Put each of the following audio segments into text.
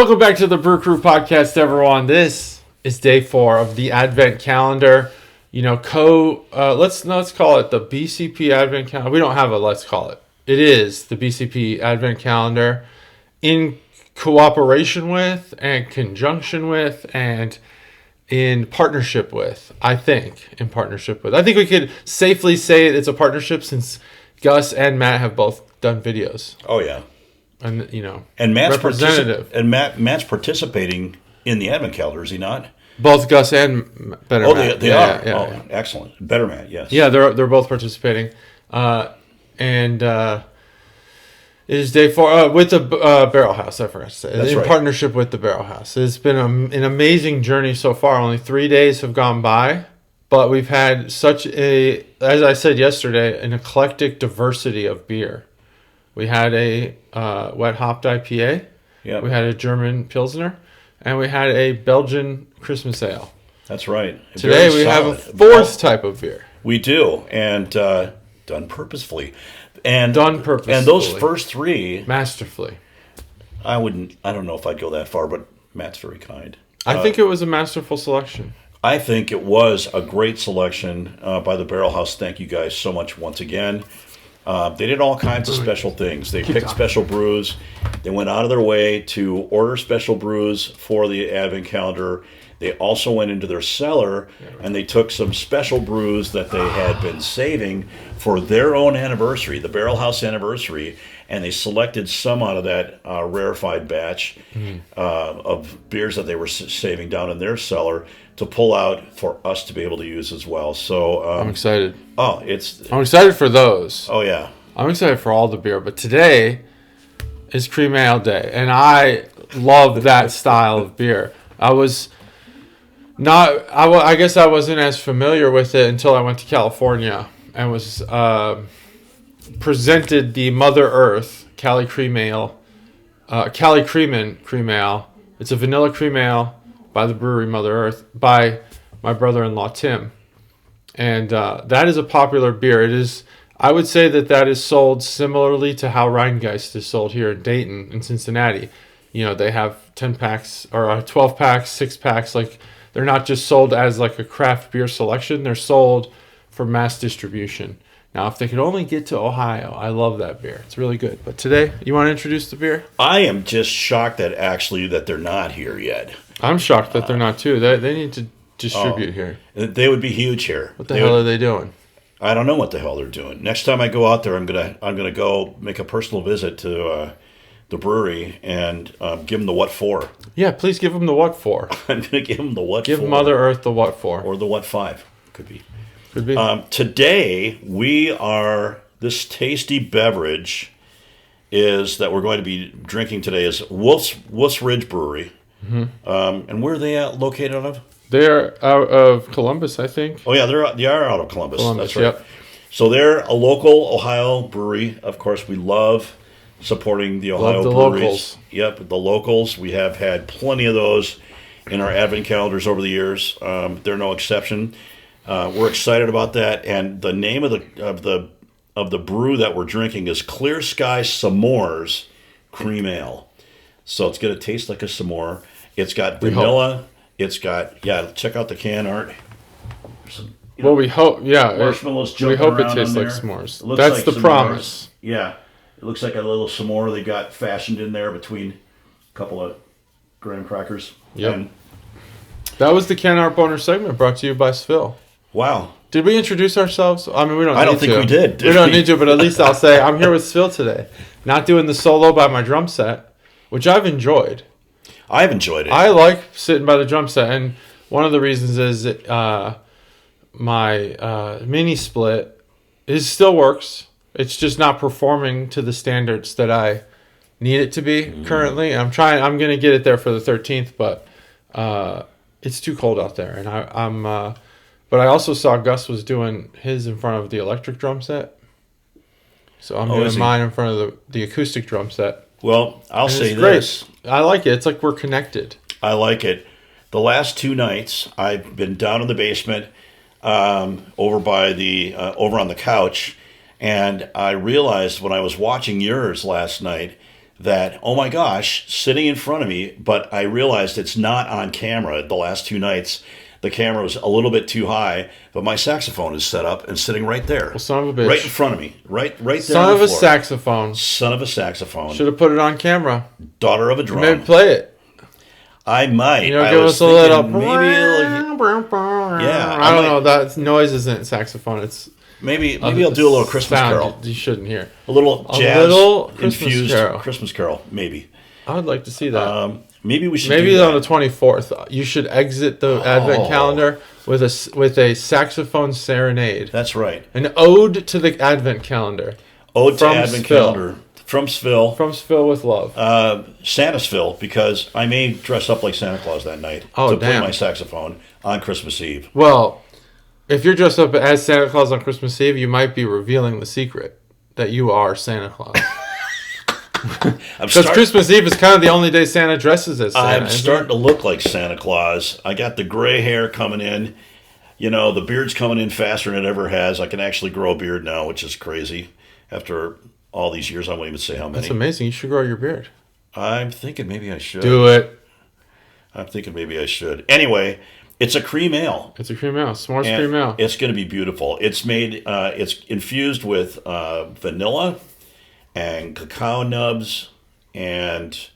Welcome back to the Brew Crew podcast, everyone. This is day 4 of the Advent calendar. Let's call it the BCP Advent calendar. We don't have a let's call it. It is the BCP Advent calendar in cooperation with and conjunction with and in partnership with, I think we could safely say it's a partnership since Gus and Matt have both done videos. Oh, yeah. And Matt's representative. Matt's participating in the Advent calendar, is he not? Both Gus and Better Matt. They are. Yeah. Excellent. Better Matt, yes. Yeah, they're both participating. And it is day 4 with the Barrel House, I forgot to say. That's right. Partnership with the Barrel House. It's been an amazing journey so far. Only 3 days have gone by, but we've had such as I said yesterday, an eclectic diversity of beer. We had a wet hopped IPA. Yep. We had a German Pilsner. And we had a Belgian Christmas Ale. That's right. Today we have a 4th type of beer. We do, and done purposefully. And And those first 3... Masterfully. I don't know if I'd go that far, but Matt's very kind. I think it was a masterful selection. I think it was a great selection by the Barrel House. Thank you guys so much once again. They did all kinds of special things. They picked special brews. They went out of their way to order special brews for the Advent calendar. They also went into their cellar and they took some special brews that they had been saving for their own anniversary, the Barrel House anniversary, and they selected some out of that rarefied batch of beers that they were saving down in their cellar to pull out for us to be able to use as well. So I'm excited. I'm excited for those. Oh yeah. I'm excited for all the beer, but today is cream ale day, and I love that style of beer. I guess I wasn't as familiar with it until I went to California and was presented the Mother Earth Cali Cream Ale, Cali Creamin' Cream Ale. It's a vanilla cream ale by the brewery Mother Earth by my brother-in-law Tim, and that is a popular beer. It is. I would say that is sold similarly to how Rheingeist is sold here in Dayton and Cincinnati. They have 10 packs or 12 packs, 6 packs. Like, they're not just sold as like a craft beer selection. They're sold for mass distribution. Now, if they could only get to Ohio, I love that beer. It's really good. But today, you want to introduce the beer? I am just shocked that they're not here yet. I'm shocked that they're not too. They need to distribute here. They would be huge here. What the hell are they doing? I don't know what the hell they're doing. Next time I go out there, I'm gonna go make a personal visit to the brewery and give them the what for. Yeah, please give them the what for. I'm gonna give them the what give for. Give Mother Earth the what for. Or the what 5. Could be. Today, this tasty beverage that we're going to be drinking today is Wolf's Ridge Brewery. Mm-hmm. And where are they located out of? They're out of Columbus, I think. Oh, yeah, they are out of Columbus. That's right. Yep. So they're a local Ohio brewery. Of course, we love supporting the Ohio breweries. Locals. Yep, the locals. We have had plenty of those in our Advent calendars over the years. They're no exception. We're excited about that. And the name of the brew that we're drinking is Clear Sky S'mores Cream Ale. So it's going to taste like a s'more. It's got vanilla. It's got, check out the can art. We hope, marshmallows jumping we hope around it tastes on like there. s'mores. That's like the s'mores. Promise. Yeah, it looks like a little s'more they got fashioned in there between a couple of graham crackers. Yep. That was the Can Art Boner segment brought to you by SFIL. Wow. Did we introduce ourselves? I mean, we don't. I don't think we did. We don't need to, but at least I'll say I'm here with SFIL today. Not doing the solo by my drum set, which I've enjoyed. I've enjoyed it. I like sitting by the drum set, and one of the reasons is my mini split still works. It's just not performing to the standards that I need it to be currently. I'm going to get it there for the 13th, but it's too cold out there, and but I also saw Gus was doing his in front of the electric drum set, so I'm doing mine in front of the acoustic drum set. Well, I'll say this. I like it. It's like we're connected. I like it. The last 2 nights, I've been down in the basement, over on the couch, and I realized when I was watching yours last night that, oh my gosh, sitting in front of me, but I realized it's not on camera the last 2 nights. The camera was a little bit too high, but my saxophone is set up and sitting right there. Well, son of a bitch. Right in front of me. Right there Son on of the a floor. saxophone. Son of a saxophone. Should have put it on camera. Daughter of a drum. Maybe play it. I might. You know, I give was us a little. thinking yeah, I don't know. That noise isn't saxophone. It's maybe I'll do a little Christmas sound carol. You shouldn't hear. A little jazz infused Christmas carol, maybe. I would like to see that. Maybe we should. Maybe do that. on the 24th, you should exit the Advent calendar with a saxophone serenade. That's right. An ode to the Advent calendar. Ode to From Advent SFIL. calendar from SFIL. From SFIL with love. Santa's Phil, because I may dress up like Santa Claus that night to play my saxophone on Christmas Eve. Well, if you're dressed up as Santa Claus on Christmas Eve, you might be revealing the secret that you are Santa Claus. Because Christmas Eve is kind of the only day Santa dresses as Santa. I'm starting to look like Santa Claus. I got the gray hair coming in. You know, the beard's coming in faster than it ever has. I can actually grow a beard now, which is crazy. After all these years, I won't even say how many. That's amazing. You should grow your beard. I'm thinking maybe I should. Do it. I'm thinking maybe I should. Anyway, it's a cream ale. It's a cream ale. S'mores cream ale. It's going to be beautiful. It's made. It's infused with vanilla and cacao nubs and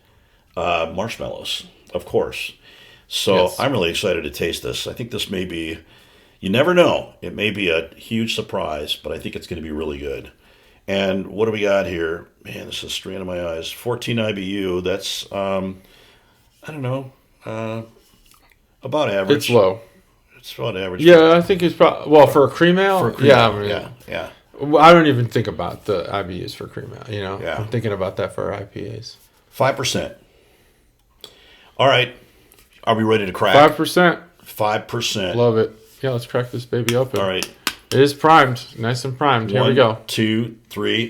marshmallows, of course. So Yes. I'm really excited to taste this. I think this may be. You never know. It may be a huge surprise, but I think it's going to be really good. And what do we got here? Man, this is straining my eyes. 14 IBU. That's, I don't know, about average. It's low. It's about average. Yeah, I think it's probably... Well, for a cream ale? For a cream ale, yeah. I don't even think about the IBUs for cream ale, you know? Yeah. I'm thinking about that for IPAs. 5%. All right. Are we ready to crack? 5%. 5%. Love it. Yeah, let's crack this baby open. All right. It is primed. Nice and primed. Here we go. 1, 2, 3.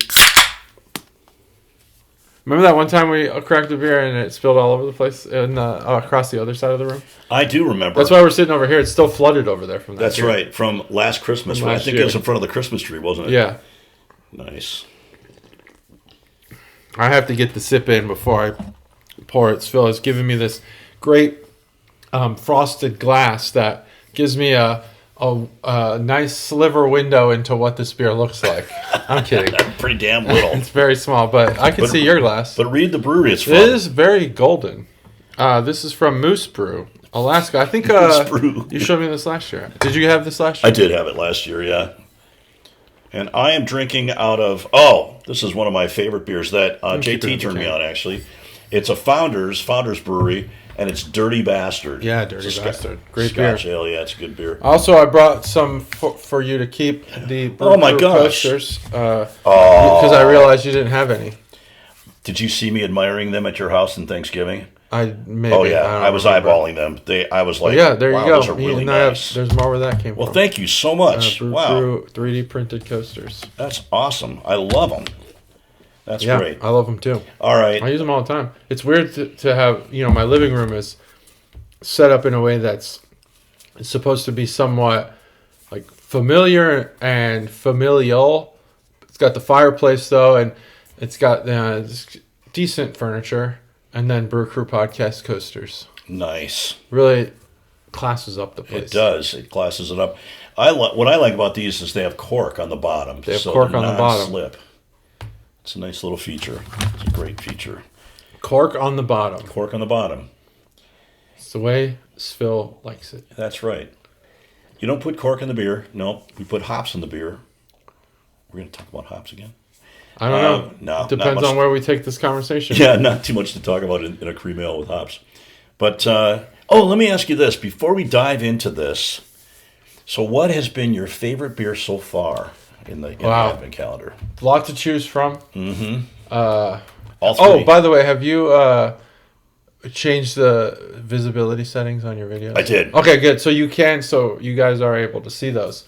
Remember that one time we cracked a beer and it spilled all over the place and across the other side of the room? I do remember. That's why we're sitting over here. It's still flooded over there from that That's beer. right. From last Christmas. From I last think year. it was in front of the Christmas tree, wasn't it? Yeah. Nice. I have to get the sip in before I pour it. Phil has given me this great frosted glass that gives me a nice sliver window into what this beer looks like. I'm kidding. Pretty damn little. It's very small, but I can see your glass. But read the brewery it's from. It is very golden. This is from Moose Brew, Alaska. I think Moose Brew. You showed me this last year. Did you have this last year? I did have it last year, yeah. And I am drinking out of, this is one of my favorite beers that JT turned me on, actually. It's a Founders Brewery, and it's Dirty Bastard. Yeah, Dirty Bastard. Great Scotch beer. ale, yeah, it's a good beer. Also, I brought some for you to keep the Oh my Brew gosh. coasters because I realized you didn't have any. Did you see me admiring them at your house in Thanksgiving? Maybe. Oh yeah, I was eyeballing them. I was like, yeah, there you wow, go. those are really nice. There's more where that came Well, from. thank you so much. Wow, Brew 3D printed coasters. that's awesome. I love them. That's Yeah, great. I love them too. All right. I use them all the time. It's weird to have, my living room is set up in a way that's supposed to be somewhat like familiar and familial. It's got the fireplace though, and it's got decent furniture, and then Brew Crew podcast coasters. Nice. Really classes up the place. It does. It classes it up. What I like about these is they have cork on the bottom. They have cork on the bottom. Slip. It's a nice little feature. It's a great feature. Cork on the bottom. Cork on the bottom. It's the way SFIL likes it. That's right. You don't put cork in the beer. No, we put hops in the beer. We're going to talk about hops again. I don't know. No, it depends on where we take this conversation. Yeah, not too much to talk about in a cream ale with hops. But, let me ask you this. Before we dive into this, so what has been your favorite beer so far in the Advent calendar? A lot to choose from. Mm-hmm. All three. By the way, have you changed the visibility settings on your videos? I did. Okay, good. So you guys are able to see those.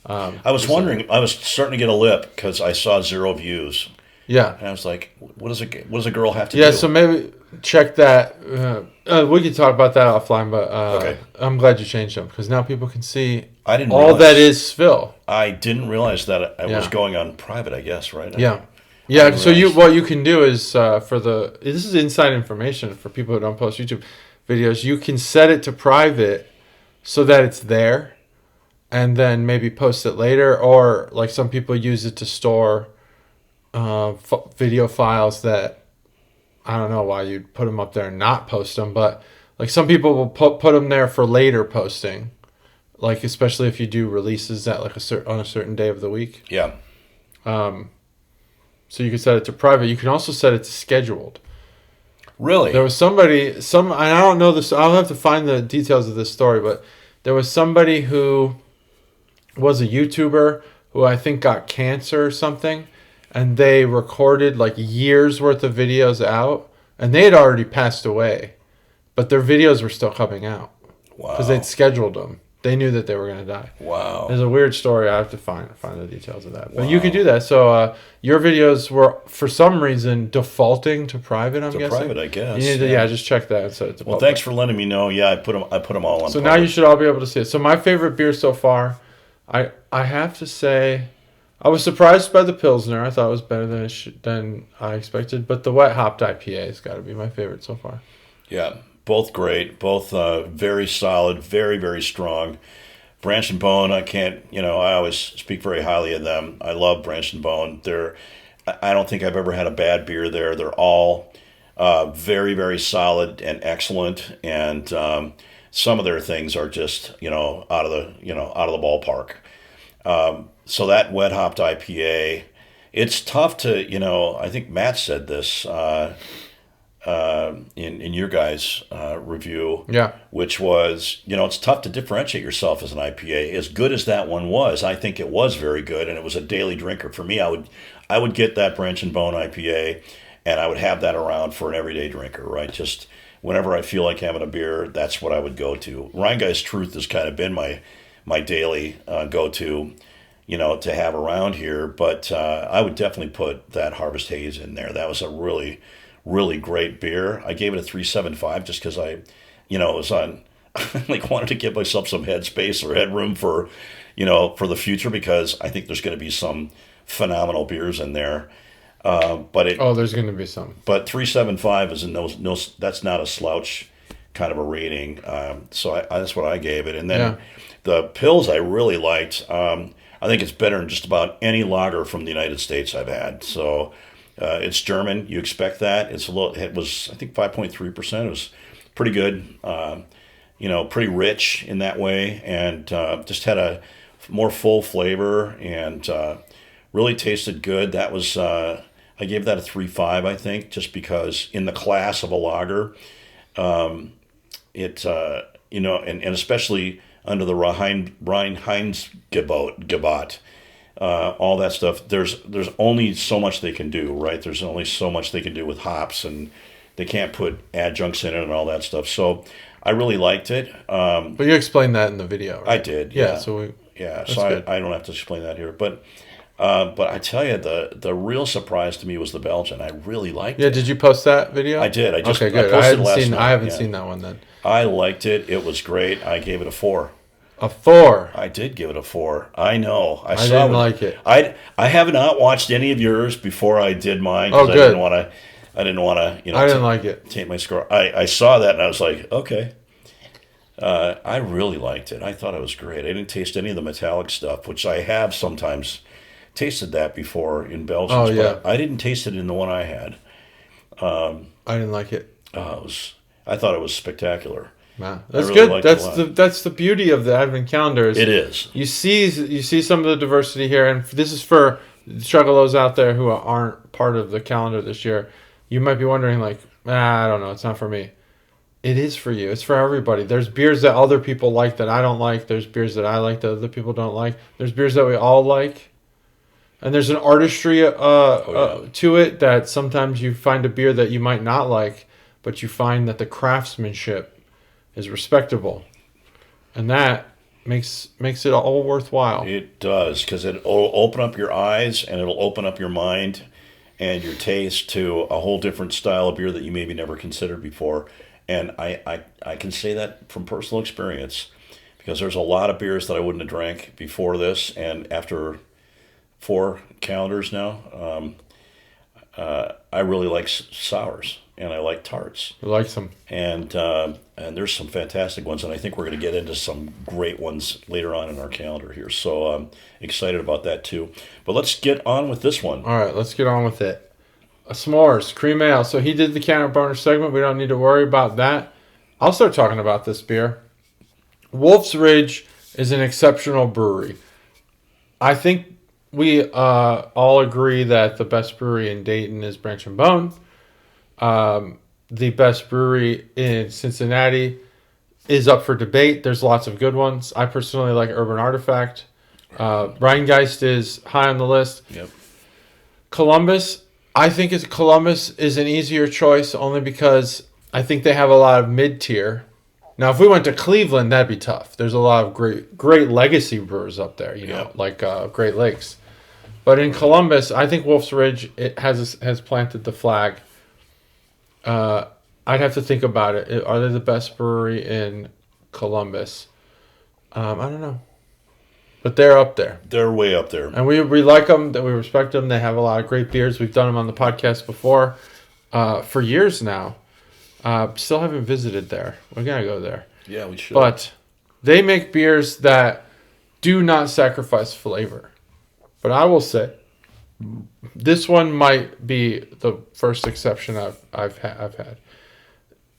I was wondering. I was starting to get a lip because I saw 0 views. Yeah. And I was like, what does a girl have to do? Yeah, so maybe check that. We can talk about that offline, but okay. I'm glad you changed them because now people can see I didn't all realize, that is SFIL. I didn't realize that I was going on private, I guess, right? Yeah. Yeah, so what you can do is this is inside information for people who don't post YouTube videos. You can set it to private so that it's there, and then maybe post it later. Or like some people use it to store video files that I don't know why you'd put them up there and not post them, but like some people will put them there for later posting, like especially if you do releases at like on a certain day of the week. Yeah. So you can set it to private. You can also set it to scheduled. Really? There was I don't know this. I'll have to find the details of this story, but there was somebody who was a YouTuber who I think got cancer or something, and they recorded like years worth of videos out, and they had already passed away, but their videos were still coming out. Wow. Because they'd scheduled them. They knew that they were going to die. Wow. There's a weird story. I have to find the details of that. But you could do that. So your videos were, for some reason, defaulting to private, I'm guessing? Private, I guess. You need to, just check that and set it to public. Thanks for letting me know. Yeah, I put them all on So public. now you should all be able to see it. So my favorite beer so far, I have to say, I was surprised by the Pilsner. I thought it was better than I expected. But the wet hopped IPA has got to be my favorite so far. Yeah, both great. Both very solid, very, very strong. Branch and Bone, I always speak very highly of them. I love Branch and Bone. I don't think I've ever had a bad beer there. They're all very, very solid and excellent. And some of their things are just, out of the ballpark. So that wet hopped IPA, it's tough to, I think Matt said this in your guys' review, which was, it's tough to differentiate yourself as an IPA. As good as that one was, I think it was very good, and it was a daily drinker. For me, I would get that Branch and Bone IPA, and I would have that around for an everyday drinker, right? Just whenever I feel like having a beer, that's what I would go to. Rhine Guy's Truth has kind of been my daily go-to, to have around here, but I would definitely put that Harvest Haze in there. That was a really, really great beer. I gave it a 3.75 just because I was on, wanted to give myself some headspace or headroom for the future, because I think there's going to be some phenomenal beers in there. There's going to be some. But 3.75 is no, that's not a slouch kind of a rating. So that's what I gave it. And then the Pils I really liked. I think it's better than just about any lager from the United States I've had. So it's German. You expect that. It was, I think, 5.3%. It was pretty good. Pretty rich in that way, and just had a more full flavor, and really tasted good. That was I gave that a 3.5, I think, just because in the class of a lager, and especially under the Reinheitsgebot, all that stuff. There's only so much they can do, right? There's only so much they can do with hops, and they can't put adjuncts in it and all that stuff. So I really liked it. But you explained that in the video, right? I did. Yeah. So I don't have to explain that here, but I tell you, the real surprise to me was the Belgian. I really liked it. Yeah, did you post that video? I did. Okay, good. I haven't seen that one then. I liked it. It was great. I gave it a 4. A 4? I did give it a 4. I know. I didn't like it. I have not watched any of yours before I did mine. Oh, good. I didn't want to. I didn't like it. Take my score. I saw that and I was like, okay. I really liked it. I thought it was great. I didn't taste any of the metallic stuff, which I have sometimes tasted that before in Belgium. Oh, yeah. But I didn't taste it in the one I had. I didn't like it. I thought it was spectacular. Wow. That's really good. That's the beauty of the Advent calendar. It is. You see some of the diversity here, and this is for strugglers out there who aren't part of the calendar this year. You might be wondering, I don't know, it's not for me. It is for you. It's for everybody. There's beers that other people like that I don't like. There's beers that I like that other people don't like. There's beers that we all like. And there's an artistry to it that sometimes you find a beer that you might not like, but you find that the craftsmanship is respectable. And that makes it all worthwhile. It does, because it'll open up your eyes and it'll open up your mind and your taste to a whole different style of beer that you maybe never considered before. And I can say that from personal experience, because there's a lot of beers that I wouldn't have drank before this, and after 4 calendars now, I really like sours and I like tarts. I like some. And there's some fantastic ones, and I think we're going to get into some great ones later on in our calendar here. So I'm excited about that too. But let's get on with this one. All right, let's get on with it. S'mores, cream ale. So he did the can opener segment. We don't need to worry about that. I'll start talking about this beer. Wolf's Ridge is an exceptional brewery. I think we all agree that the best brewery in Dayton is Branch and Bone. The best brewery in Cincinnati is up for debate. There's lots of good ones. I personally like Urban Artifact. Rheingeist is high on the list. Yep. Columbus, I think Columbus is an easier choice only because I think they have a lot of mid-tier. Now, if we went to Cleveland, that'd be tough. There's a lot of great legacy brewers up there, like Great Lakes. But in Columbus, I think Wolf's Ridge has planted the flag. I'd have to think about it. Are they the best brewery in Columbus? I don't know. But they're up there. They're way up there. And we like them. We respect them. They have a lot of great beers. We've done them on the podcast before for years now. Still haven't visited there. We're going to go there. Yeah, we should. But they make beers that do not sacrifice flavor. But I will say, this one might be the first exception I've had.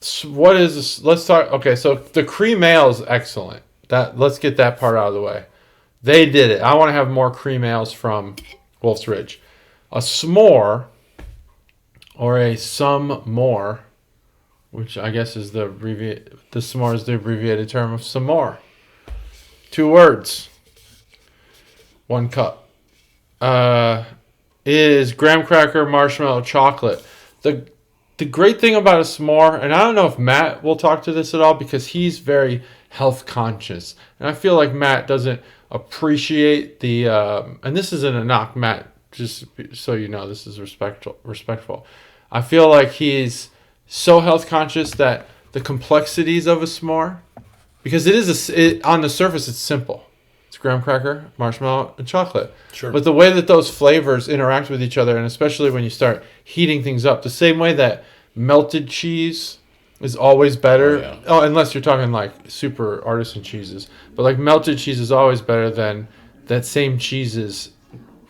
So what is this? Let's talk. Okay, so the cream ale is excellent. Let's get that part out of the way. They did it. I want to have more cream ales from Wolf's Ridge. A s'more or a some more, which I guess is the s'more is the abbreviated term of some more. 2 words. 1 cup. Is graham cracker, marshmallow, chocolate. The great thing about a s'more, and I don't know if Matt will talk to this at all because he's very health conscious. And I feel like Matt doesn't appreciate the, and this isn't a knock, Matt, just so you know, this is respectful. I feel like he's so health conscious that the complexities of a s'more, because on the surface it's simple. It's graham cracker, marshmallow, and chocolate. Sure. But the way that those flavors interact with each other, and especially when you start heating things up, the same way that melted cheese is always better. Yeah. Oh, unless you're talking like super artisan cheeses. But like melted cheese is always better than that same cheese's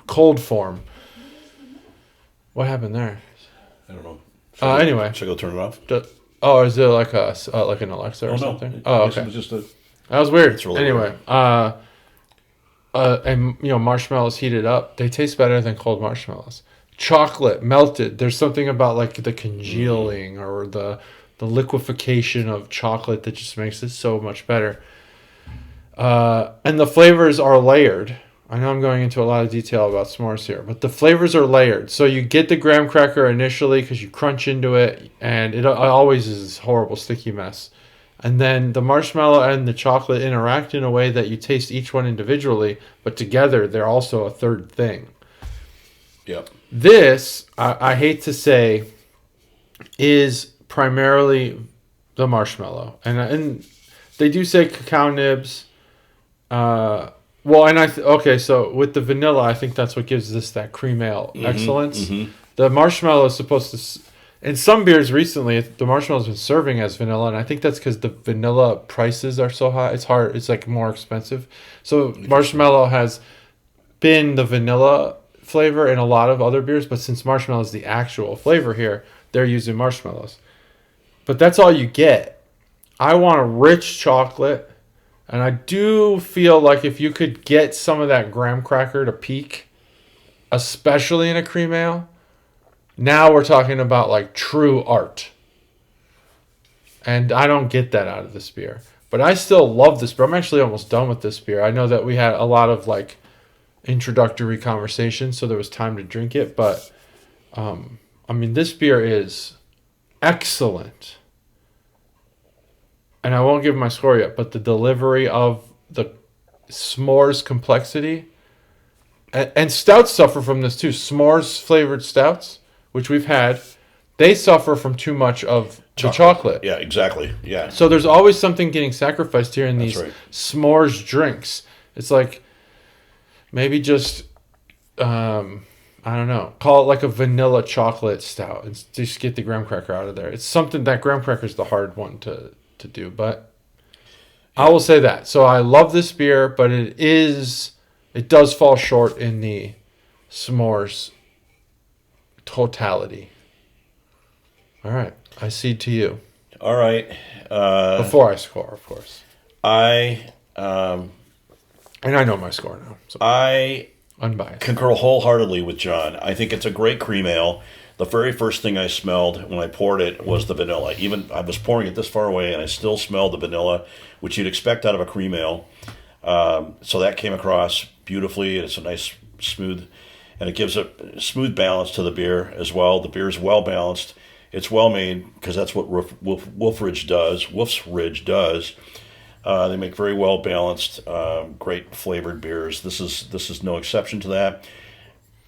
cold form. What happened there? I don't know. Anyway. Should I go turn it off? Is it like an Alexa or something? No. Oh, okay. It was just That was weird. Really anyway, weird. And marshmallows heated up, they taste better than cold marshmallows. Chocolate melted, there's something about like the congealing or the liquefaction of chocolate that just makes it so much better. And the flavors are layered. I know I'm going into a lot of detail about s'mores here, but the flavors are layered. So you get the graham cracker initially because you crunch into it, and it always is this horrible sticky mess. And then the marshmallow and the chocolate interact in a way that you taste each one individually, but together they're also a third thing. Yep. This, I hate to say, is primarily the marshmallow. And they do say cacao nibs. So with the vanilla, I think that's what gives this that cream ale excellence. Mm-hmm. The marshmallow is supposed to... In some beers recently, the marshmallow's been serving as vanilla, and I think that's because the vanilla prices are so high. It's hard. It's like more expensive. So marshmallow has been the vanilla flavor in a lot of other beers, but since marshmallow is the actual flavor here, they're using marshmallows. But that's all you get. I want a rich chocolate, and I do feel like if you could get some of that graham cracker to peak, especially in a cream ale, now we're talking about like true art. And I don't get that out of this beer. But I still love this beer. I'm actually almost done with this beer. I know that we had a lot of like introductory conversations, so there was time to drink it. But, this beer is excellent. And I won't give my score yet, but the delivery of the s'mores complexity. And stouts suffer from this too. S'mores flavored stouts, which we've had, they suffer from too much of the chocolate. Yeah, exactly. Yeah. So there's always something getting sacrificed here in these s'mores drinks. It's like maybe just, I I don't know. Call it like a vanilla chocolate stout. And just get the graham cracker out of there. It's something that graham cracker is the hard one to do, but I will say that. So I love this beer, but it does fall short in the s'mores totality. All right, I cede to you. All right. Before I score, of course. And I know my score now. So I unbiased. concur wholeheartedly with John. I think it's a great cream ale. The very first thing I smelled when I poured it was the vanilla. Even I was pouring it this far away, and I still smelled the vanilla, which you'd expect out of a cream ale. So that came across beautifully, and it's a nice smooth, and it gives a smooth balance to the beer as well. The beer is well balanced. It's well made because that's what Wolf Ridge does. Wolf's Ridge does. They make very well balanced, great flavored beers. This is no exception to that.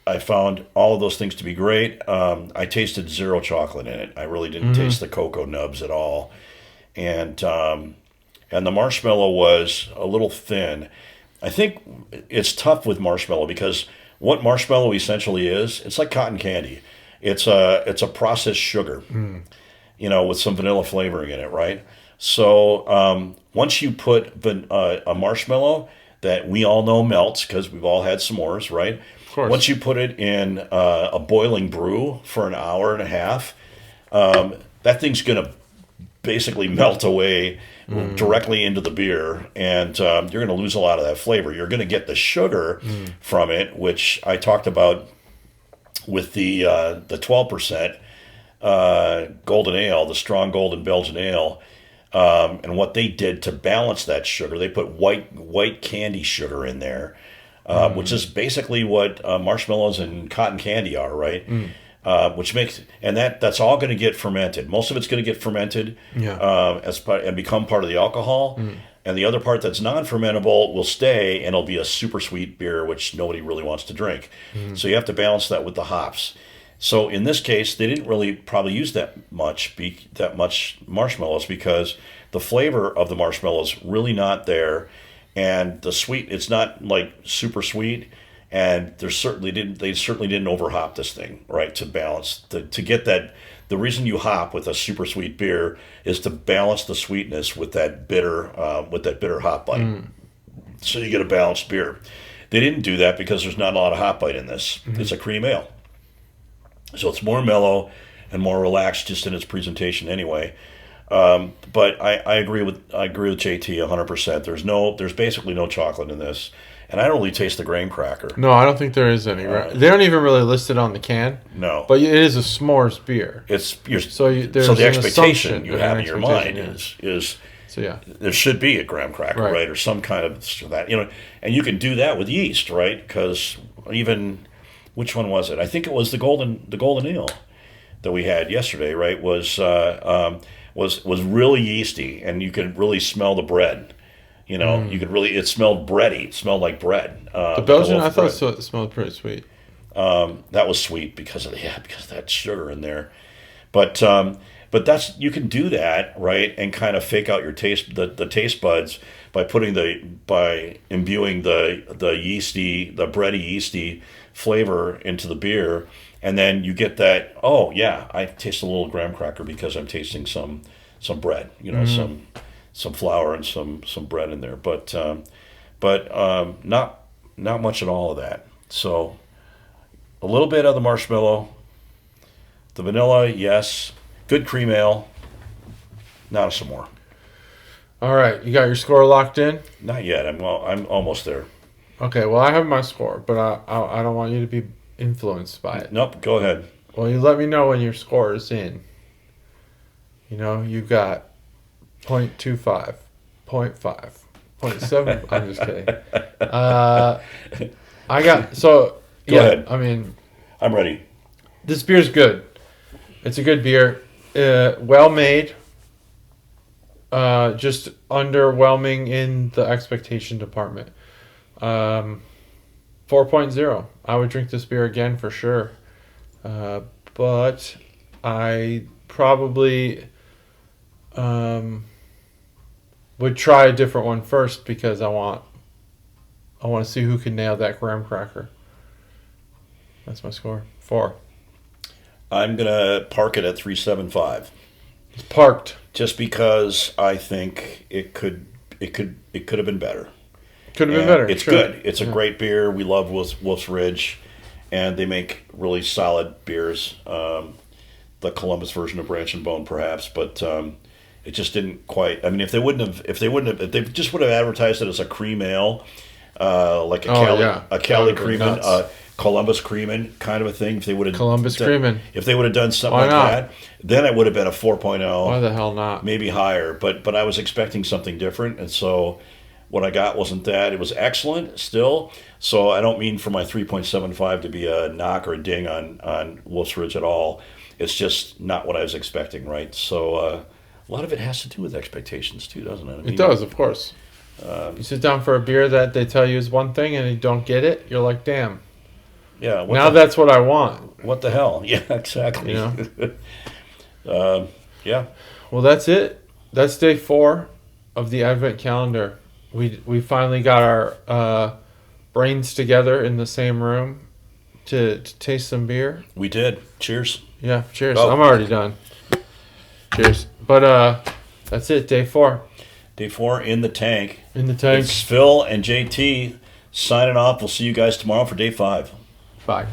I found all of those things to be great. I tasted zero chocolate in it. I really didn't taste the cocoa nubs at all, and the marshmallow was a little thin. I think it's tough with marshmallow because what marshmallow essentially is, it's like cotton candy. It's a processed sugar, with some vanilla flavoring in it, right? So once you put a marshmallow that we all know melts because we've all had s'mores, right? Of course. Once you put it in a boiling brew for an hour and a half, that thing's going to basically melt away directly into the beer, and you're going to lose a lot of that flavor. You're going to get the sugar from it, which I talked about with the 12% golden ale, the strong golden Belgian ale, and what they did to balance that sugar. They put white candy sugar in there, which is basically what marshmallows and cotton candy are, right? Which makes, and that's all going to get fermented. Most of it's going to get fermented and become part of the alcohol. And the other part that's non-fermentable will stay, and it'll be a super sweet beer, which nobody really wants to drink. So you have to balance that with the hops. So in this case, they didn't really probably use that much marshmallows because the flavor of the marshmallow is really not there, and the sweet, it's not like super sweet. And they certainly didn't overhop this thing, right? To balance to get that. The reason you hop with a super sweet beer is to balance the sweetness with that bitter hop bite. So you get a balanced beer. They didn't do that because there's not a lot of hop bite in this. It's a cream ale, so it's more mellow and more relaxed just in its presentation anyway. But I agree with JT 100%. There's basically no chocolate in this. And I don't really taste the graham cracker. No, I don't think there is any. Right? They don't even really list it on the can. No. But it is a s'mores beer. There's so the expectation you have in your mind is so yeah, there should be a graham cracker, right? Or some kind of that, and you can do that with yeast, right? Because even, which one was it? I think it was the golden ale that we had yesterday, right? Was really yeasty, and you could really smell the bread. You could really, it smelled bready. It smelled like bread. The Belgian, I thought it smelled pretty sweet. That was sweet because of that sugar in there. But you can do that, right? And kind of fake out your taste, the taste buds by imbuing the bready yeasty flavor into the beer. And then you get that, oh yeah, I taste a little graham cracker because I'm tasting some bread, some flour and some bread in there, but not much at all of that. So a little bit of the marshmallow, the vanilla, yes, good cream ale, not a some more. All right, you got your score locked in? Not yet. I'm almost there. Okay, well I have my score, but I don't want you to be influenced by it. Nope. Go ahead. Well, you let me know when your score is in. You got 0.25, 0.5, 0.7. I'm just kidding. I got so. Go ahead. I mean, I'm ready. This beer's good. It's a good beer. Well made. Just underwhelming in the expectation department. 4.0. I would drink this beer again for sure. But I probably would try a different one first because I want to see who can nail that graham cracker. That's my score. 4. I'm gonna park it at 3.75. It's parked. Just because I think it could have been better. Could have been And better. It's sure. good. It's a great beer. We love Wolf's Ridge, and they make really solid beers. The Columbus version of Branch and Bone, perhaps, but it just didn't quite. I mean, if they just would have advertised it as a cream ale, like a Cali Creamin', Columbus Creamin' kind of a thing. If they would have Columbus Creamin'. if they would have done something Why like not? that, then it would have been a 4.0. Why the hell not? Maybe higher, but I was expecting something different, and so what I got wasn't that. It was excellent still, so I don't mean for my 3.75 to be a knock or a ding on Wolf's Ridge at all. It's just not what I was expecting, right? So a lot of it has to do with expectations too, doesn't it? I mean, It does, of course. You sit down for a beer that they tell you is one thing and you don't get it, you're like, damn. Yeah. Now that's what I want. What the hell? Yeah, exactly. You know? Yeah. Well, that's it. That's day 4 of the Advent calendar. We finally got our brains together in the same room to taste some beer. We did. Cheers. Yeah, cheers. Oh. I'm already done. Cheers. But that's it, day 4. Day 4 in the tank. In the tank. It's Phil and JT signing off. We'll see you guys tomorrow for day 5. Bye.